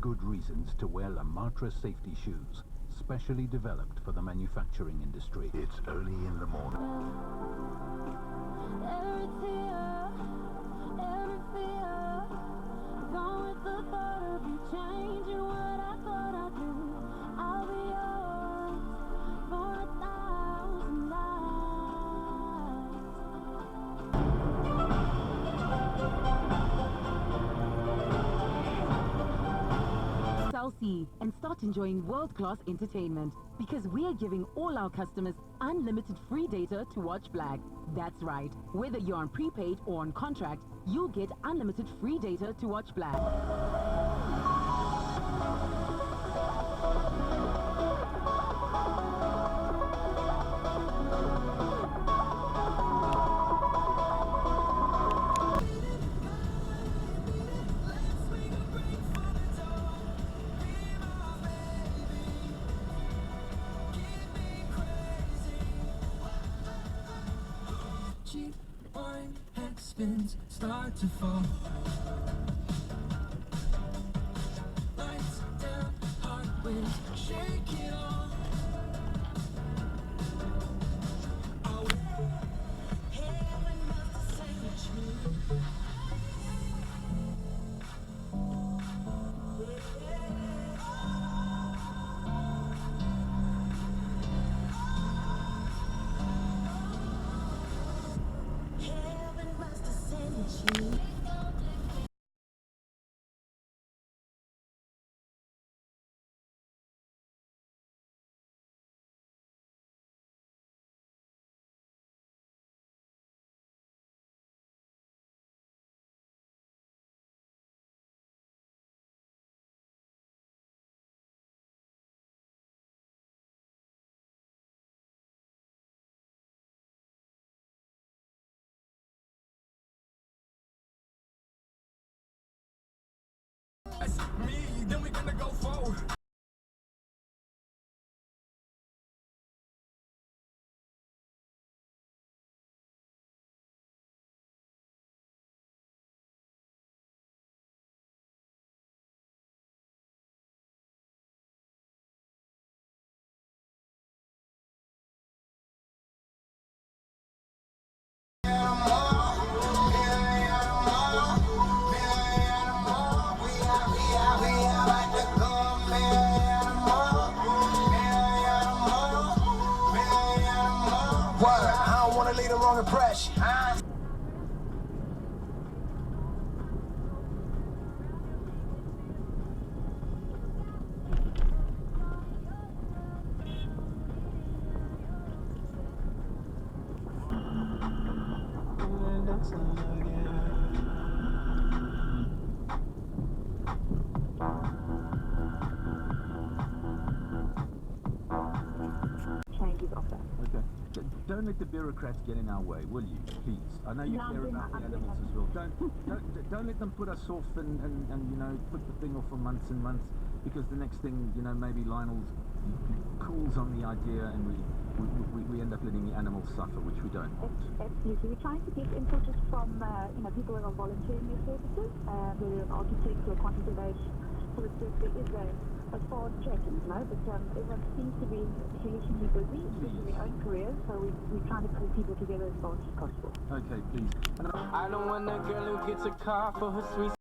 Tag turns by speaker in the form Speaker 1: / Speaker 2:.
Speaker 1: good reasons to wear Lamatra safety shoes, specially developed for the manufacturing industry. It's early in the morning.
Speaker 2: And start enjoying world-class entertainment, because we are giving all our customers unlimited free data to watch Black. That's right, whether you're on prepaid or on contract, you'll get unlimited free data to watch Black.
Speaker 3: Cheap wine, head spins, start to fall. Lights down, heart winds, shake it off. Heaven must save you. That's me, then we gonna go forward. I don't wanna leave the wrong impression.
Speaker 4: Changes of that.
Speaker 1: Okay. Don't let the bureaucrats get in our way, will you? Please. I know you care about the animals as well. Don't let them put us off and you know, put the thing off for months and months, because the next thing, you know, maybe Lionel cools on the idea and we end up letting the animals suffer, which we don't want.
Speaker 4: Absolutely. We're trying to get input just from you know, people that are volunteering their services, whether an architect or a quantity surveyor. So there is a fast tracking, you know, but everyone seems to be hugely busy, especially their own careers, so we're trying to pull people together as fast as possible.
Speaker 1: Okay, please.
Speaker 3: I don't want a girl who gets a car for her sweet